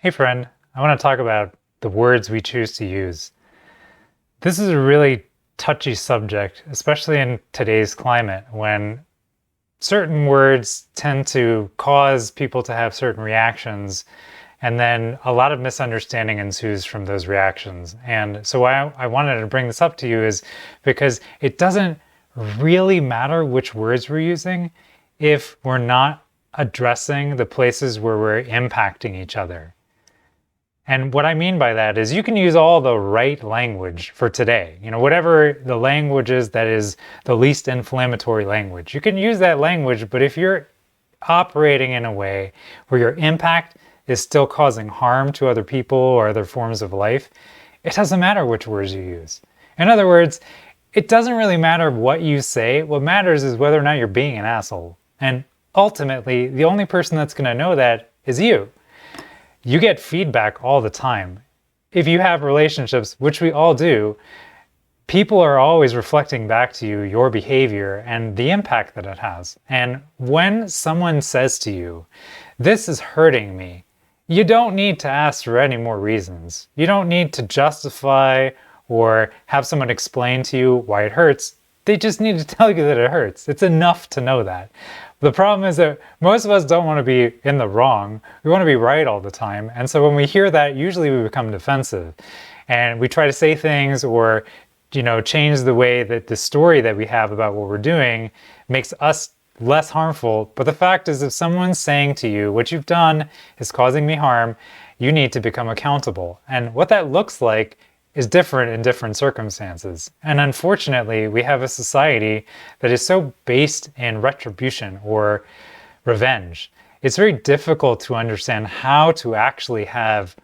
Hey friend, I want to talk about the words we choose to use. This is a really touchy subject, especially in today's climate when certain words tend to cause people to have certain reactions, and then a lot of misunderstanding ensues from those reactions. And so why I wanted to bring this up to you is because it doesn't really matter which words we're using if we're not addressing the places where we're impacting each other. And what I mean by that is you can use all the right language for today. Whatever the language is that is the least inflammatory language. You can use that language, but if you're operating in a way where your impact is still causing harm to other people or other forms of life, it doesn't matter which words you use. In other words, it doesn't really matter what you say. What matters is whether or not you're being an asshole. And ultimately, the only person that's going to know that is you. You get feedback all the time. If you have relationships, which we all do, people are always reflecting back to you your behavior and the impact that it has. And when someone says to you, "This is hurting me," you don't need to ask for any more reasons. You don't need to justify or have someone explain to you why it hurts. They just need to tell you that it hurts. It's enough to know that. The problem is that most of us don't want to be in the wrong. We want to be right all the time. And so when we hear that, usually we become defensive and we try to say things or, change the way that the story that we have about what we're doing makes us less harmful. But the fact is, if someone's saying to you, "What you've done is causing me harm," you need to become accountable. And what that looks like is different in different circumstances. And unfortunately, we have a society that is so based in retribution or revenge. It's very difficult to understand how to actually have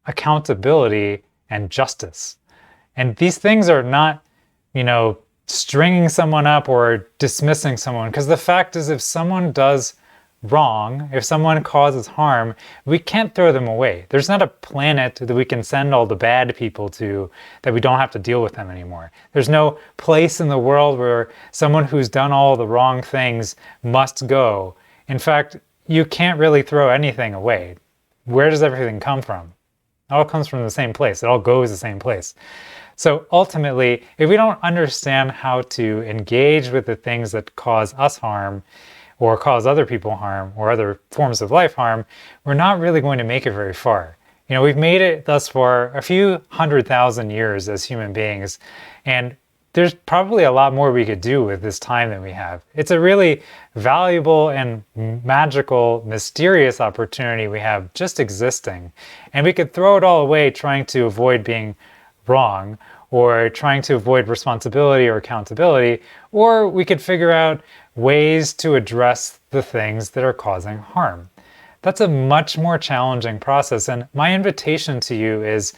accountability and justice. And these things are not, stringing someone up or dismissing someone. Because the fact is, if someone does wrong, if someone causes harm, we can't throw them away. There's not a planet that we can send all the bad people to that we don't have to deal with them anymore. There's no place in the world where someone who's done all the wrong things must go. In fact, you can't really throw anything away. Where does everything come from? It all comes from the same place. It all goes the same place. So ultimately, if we don't understand how to engage with the things that cause us harm, or cause other people harm, or other forms of life harm, we're not really going to make it very far. We've made it thus far a few 100,000 years as human beings, and there's probably a lot more we could do with this time that we have. It's a really valuable and magical, mysterious opportunity we have just existing. And we could throw it all away trying to avoid being wrong, or trying to avoid responsibility or accountability, or we could figure out ways to address the things that are causing harm. That's a much more challenging process. And my invitation to you is,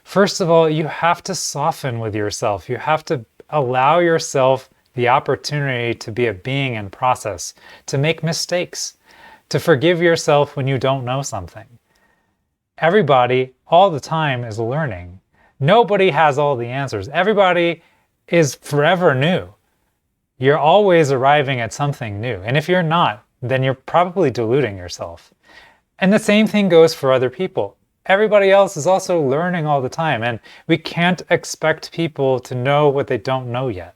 first of all, you have to soften with yourself. You have to allow yourself the opportunity to be a being in process, to make mistakes, to forgive yourself when you don't know something. Everybody, all the time, is learning. Nobody has all the answers. Everybody is forever new. You're always arriving at something new. And if you're not, then you're probably deluding yourself. And the same thing goes for other people. Everybody else is also learning all the time, and we can't expect people to know what they don't know yet.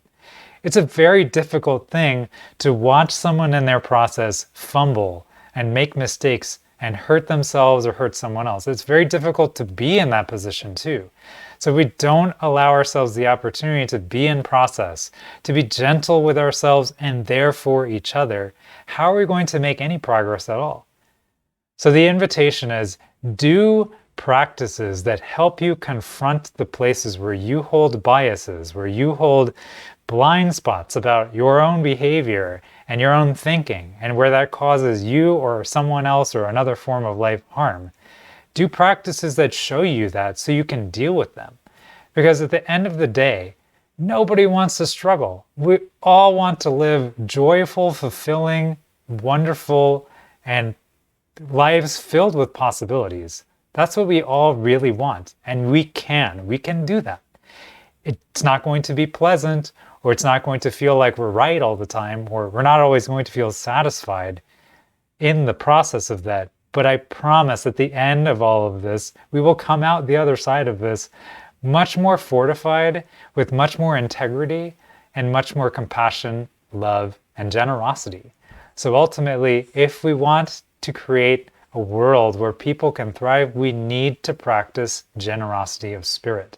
It's a very difficult thing to watch someone in their process fumble and make mistakes and hurt themselves or hurt someone else. It's very difficult to be in that position too. So we don't allow ourselves the opportunity to be in process, to be gentle with ourselves and therefore each other. How are we going to make any progress at all? So the invitation is, do practices that help you confront the places where you hold biases, where you hold blind spots about your own behavior and your own thinking, and where that causes you or someone else or another form of life harm. Do practices that show you that so you can deal with them. Because at the end of the day, nobody wants to struggle. We all want to live joyful, fulfilling, wonderful, and lives filled with possibilities. That's what we all really want. And we can do that. It's not going to be pleasant, or it's not going to feel like we're right all the time, or we're not always going to feel satisfied in the process of that But I promise at the end of all of this, we will come out the other side of this much more fortified, with much more integrity and much more compassion, love, and generosity. So ultimately, if we want to create a world where people can thrive, we need to practice generosity of spirit.